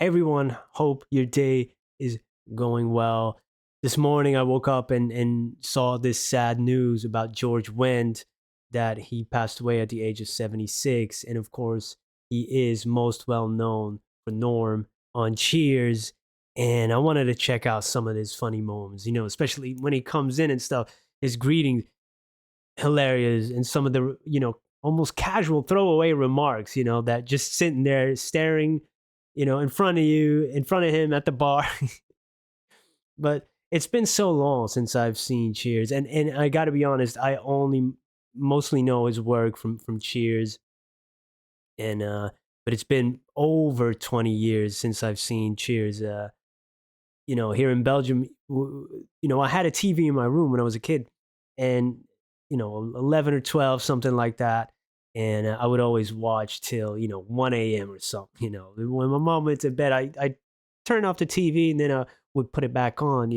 everyone. Hope your day is going well. This morning, I woke up and saw this sad news about George Wendt that he passed away at the age of 76. And of course, he is most well known for Norm on Cheers. And I wanted to check out some of his funny moments, especially when he comes in and stuff. His greeting, hilarious, and some of the, almost casual throwaway remarks, that just sitting there staring, in front of you, in front of him at the bar. But it's been so long since I've seen Cheers, and I got to be honest, I only mostly know his work from Cheers, and but it's been over 20 years since I've seen Cheers. Here in Belgium, I had a TV in my room when I was a kid, and 11 or 12, something like that. And I would always watch till 1 a.m. or something. When my mom went to bed, I turn off the TV, and then I would put it back on,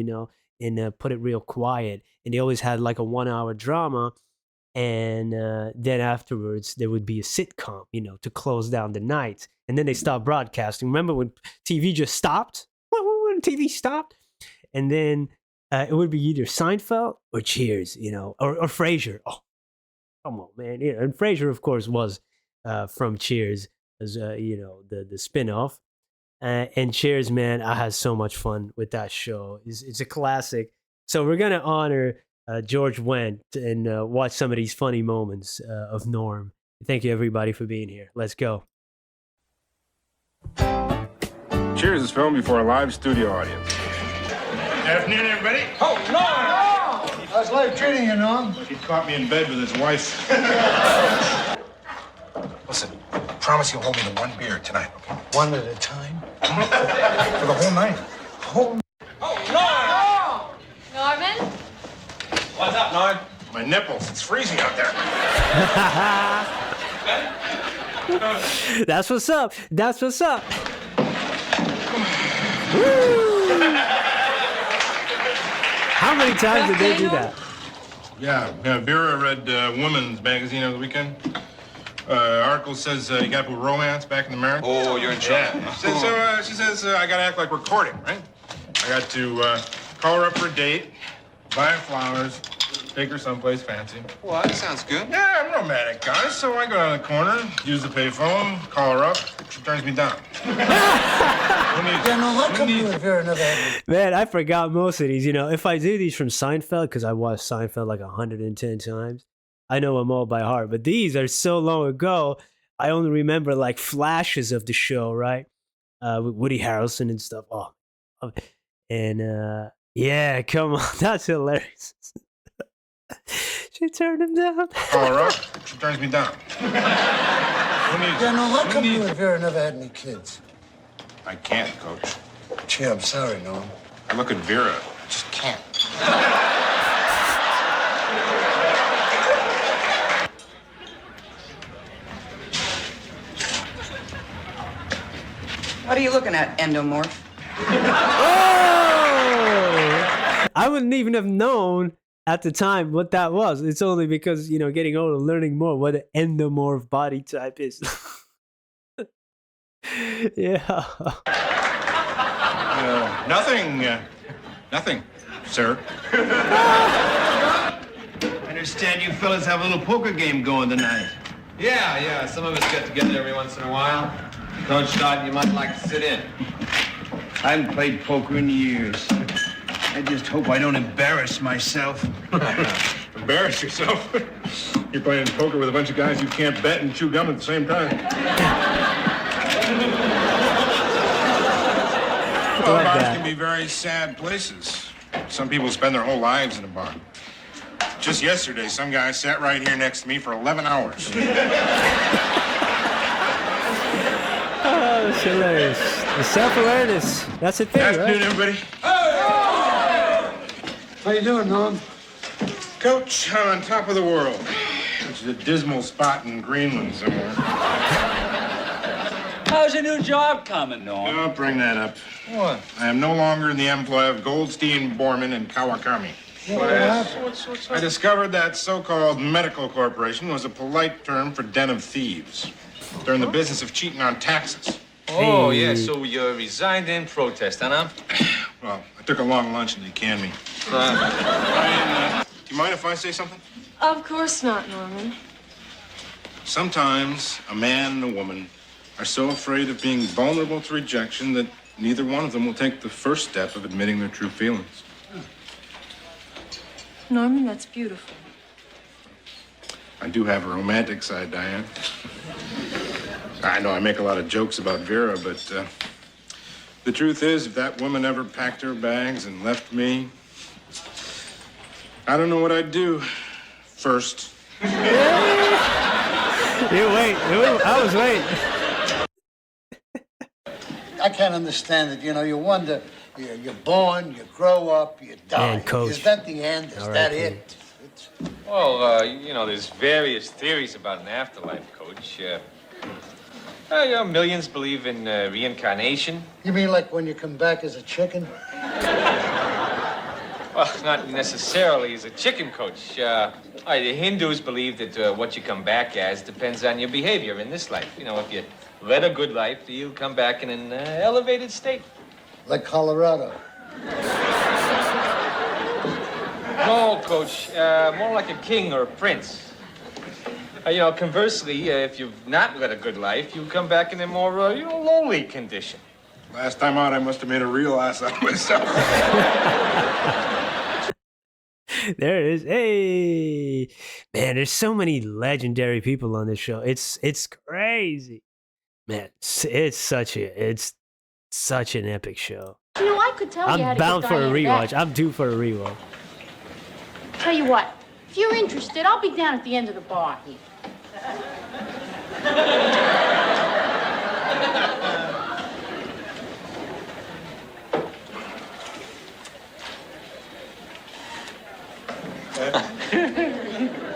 and put it real quiet. And they always had like a 1 hour drama. And then afterwards, there would be a sitcom, to close down the night. And then they stopped broadcasting. Remember when TV just stopped? When TV stopped? And then it would be either Seinfeld or Cheers, or Frasier. Oh, come on, man. And Frasier, of course, was from Cheers, as the spinoff. And Cheers, man, I had so much fun with that show. It's a classic. So we're gonna honor George Wendt and watch some of these funny moments of Norm. Thank you, everybody, for being here. Let's go. Cheers is filmed before a live studio audience. Good afternoon, everybody. Oh, no! How's life treating you, Norm? He caught me in bed with his wife. Listen, promise you'll hold me to one beer tonight, okay? One at a time? For the whole night. Oh, no! Norman? What's up, Norm? My nipples. It's freezing out there. That's what's up. That's what's up. Woo! How many times did they do that? Yeah, Vera read Women's Magazine over the weekend. Article says you got to put romance back in the marriage. Oh, you're in trouble. Yeah. She says I got to act like we're courting, right? I got to call her up for a date, buy her flowers, take her someplace fancy. Well, that sounds good. Yeah, I'm romantic, guys. So I go down the corner, use the payphone, call her up. She turns me down. How come you and Vera never had Man, I forgot most of these. If I do these from Seinfeld, because I watched Seinfeld like 110 times, I know them all by heart. But these are so long ago, I only remember like flashes of the show, right? With Woody Harrelson and stuff. And yeah, come on, that's hilarious. She turned him down. Call her up. She turns me down. How come you and Vera never had any kids? I can't, Coach. Gee, I'm sorry, Norm. I look at Vera. I just can't. What are you looking at, endomorph? Oh! I wouldn't even have known at the time what that was. It's only because, getting older, learning more what an endomorph body type is. Yeah. Nothing, sir. I understand you fellas have a little poker game going tonight. Yeah, some of us get together every once in a while. Coach thought you might like to sit in. I haven't played poker in years. I just hope I don't embarrass myself. Embarrass yourself? You're playing poker with a bunch of guys who can't bet and chew gum at the same time. Well, bars can be very sad places. Some people spend their whole lives in a bar. Just yesterday, some guy sat right here next to me for 11 hours. Oh, it's hilarious. The self-awareness. That's the thing, Good afternoon, right? everybody. How you doing, Norm? Coach, I'm on top of the world, which is a dismal spot in Greenland somewhere. How's your new job coming, Norm? Don't bring that up. What? I am no longer in the employ of Goldstein, Borman, and Kawakami. What's I discovered that so-called medical corporation was a polite term for den of thieves. They're in the business of cheating on taxes. Oh, Hey. yeah, so you resigned in protest, huh? Well, I took a long lunch and they canned me. Ryan, do you mind if I say something? Of course not, Norman. Sometimes a man and a woman are so afraid of being vulnerable to rejection that neither one of them will take the first step of admitting their true feelings. Norman, that's beautiful. I do have a romantic side, Diane. I know I make a lot of jokes about Vera, but the truth is, if that woman ever packed her bags and left me, I don't know what I'd do first. You wait. I was waiting. I can't understand it. You know, you wonder, you're born, you grow up, you die. And Coach. Is that the end? Is that it? Well, there's various theories about an afterlife, Coach. Millions believe in reincarnation. You mean like when you come back as a chicken? Well, not necessarily as a chicken, Coach. The Hindus believe that what you come back as depends on your behavior in this life. You know, if you led a good life, you'll come back in an elevated state. Like Colorado. No, Coach. More like a king or a prince. Conversely, if you've not led a good life, you come back in a more, lowly condition. Last time out, I must have made a real ass out of myself. There it is. Hey, man, there's so many legendary people on this show. It's crazy, man. It's such an epic show. You know, I could tell you how I'm to bound get for a Diane rewatch. back. I'm due for a rewatch. Tell you what, if you're interested, I'll be down at the end of the bar here.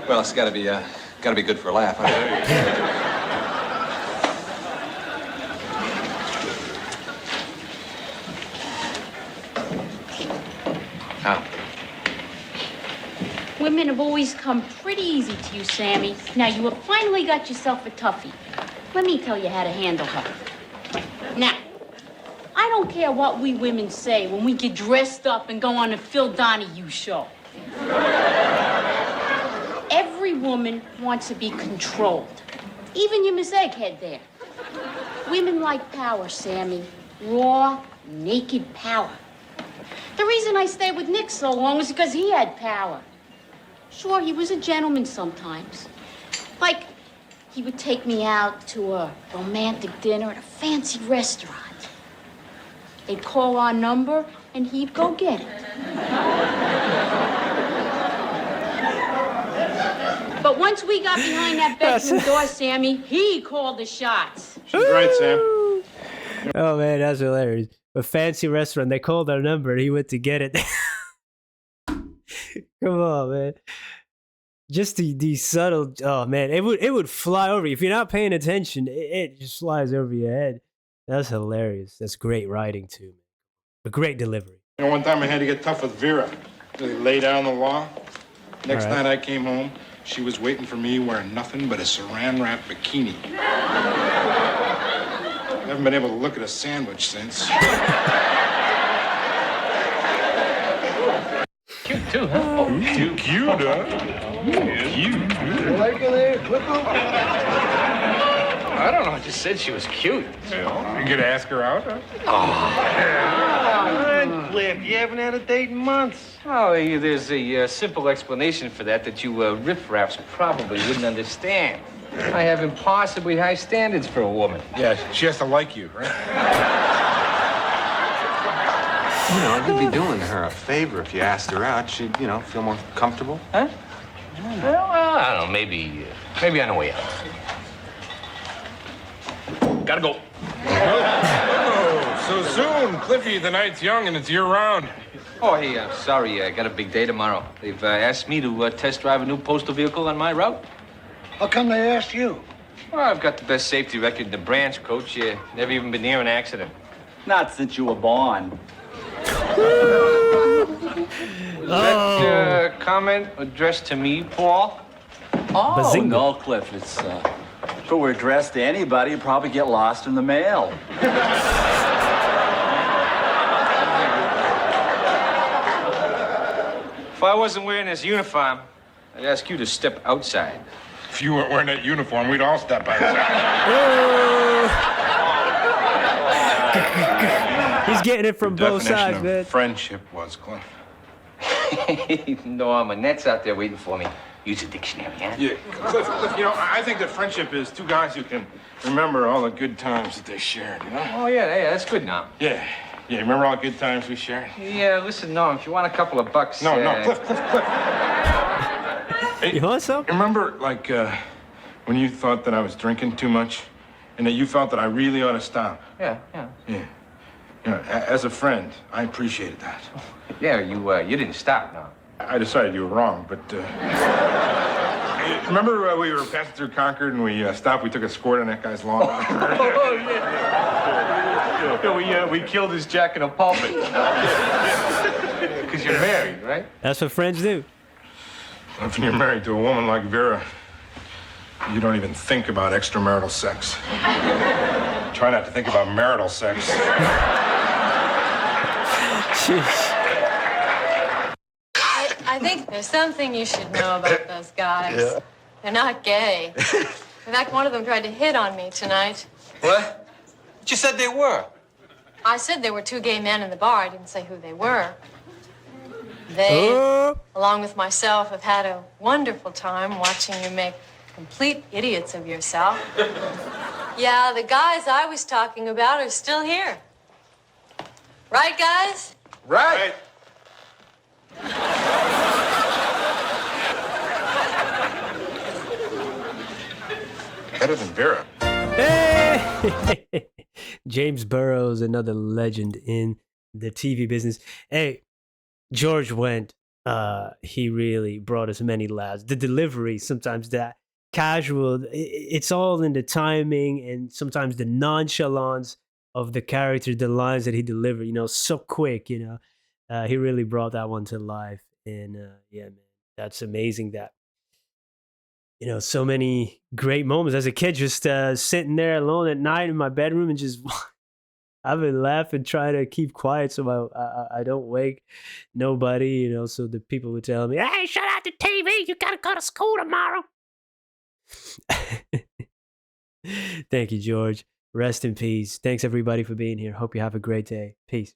Well, it's gotta be good for a laugh, huh? How? Women have always come pretty easy to you, Sammy. Now, you have finally got yourself a toughie. Let me tell you how to handle her. Now, I don't care what we women say when we get dressed up and go on the Phil Donahue show. Every woman wants to be controlled. Even your Miss Egghead there. Women like power, Sammy. Raw, naked power. The reason I stayed with Nick so long was because he had power. Sure, he was a gentleman sometimes. Like, he would take me out to a romantic dinner at a fancy restaurant. They'd call our number, and he'd go get it. But once we got behind that bedroom door, Sammy, he called the shots. She's right, Sam. Oh man, that's hilarious. A fancy restaurant, they called our number, and he went to get it. Come on, man. Just these subtle. Oh man, it would fly over you if you're not paying attention. It just flies over your head. That's hilarious. That's great writing too. A great delivery. You know, one time I had to get tough with Vera. Really lay down the law. Next night I came home, she was waiting for me wearing nothing but a saran wrap bikini. I haven't been able to look at a sandwich since. Cute too, huh? Oh, cute, huh? Cute. You like her there, Clippo? I don't know. I just said she was cute. You could ask her out, huh? Cliff, you haven't had a date in months. Oh, there's a simple explanation for that you riffraffs probably wouldn't understand. I have impossibly high standards for a woman. Yeah, she has to like you, right? You know, you'd be doing her a favor if you asked her out. She'd, feel more comfortable. Huh? Well, I don't know. Maybe on the way out. Gotta go. Oh, so soon. Cliffy, the night's young and it's year-round. Oh, hey, I'm sorry. I got a big day tomorrow. They've asked me to test drive a new postal vehicle on my route. How come they asked you? Well, I've got the best safety record in the branch, Coach. Never even been near an accident. Not since you were born. That comment addressed to me, Paul? Oh, Bazinga. no, Cliff. It's If it were addressed to anybody, it'd probably get lost in the mail. If I wasn't wearing this uniform, I'd ask you to step outside. If you weren't wearing that uniform, we'd all step outside. He's getting it from both sides, of man. Friendship was, Cliff. No, Annette's out there waiting for me. Use a dictionary, huh? Yeah, Cliff, you know, I think that friendship is two guys who can remember all the good times that they shared, you know? Oh, yeah, that's good, Norm. Yeah, remember all the good times we shared? Yeah, listen, Norm, if you want a couple of bucks... No, Cliff. Hey, You want some? remember, like, when you thought that I was drinking too much and that you felt that I really ought to stop? Yeah. Yeah. You know, as a friend, I appreciated that. Yeah, you didn't stop, Norm. I decided you were wrong, but, remember we were passing through Concord and we stopped, we took a squirt on that guy's lawn? Oh, yeah, we killed his jack in a pulpit. Because you're married, right? That's what friends do. If you're married to a woman like Vera, you don't even think about extramarital sex. Try not to think about marital sex. Jeez. I think there's something you should know about those guys. Yeah. They're not gay. In fact, one of them tried to hit on me tonight. What? But you said they were. I said there were two gay men in the bar. I didn't say who they were. They, along with myself, have had a wonderful time watching you make complete idiots of yourself. Yeah, the guys I was talking about are still here. Right, guys? Right. Better than Vera. Hey! James Burrows, another legend in the TV business. Hey, George Wendt, he really brought us many laughs. The delivery, sometimes that casual, it's all in the timing and sometimes the nonchalance of the character, the lines that he delivered, you know, so quick, you know. He really brought that one to life. And yeah, man, that's amazing that, you know, so many great moments as a kid, just sitting there alone at night in my bedroom and just I've been laughing, trying to keep quiet so I don't wake nobody, you know. So the people would tell me, "Hey, shut out the TV! You gotta go to school tomorrow." Thank you, George. Rest in peace. Thanks everybody for being here. Hope you have a great day. Peace.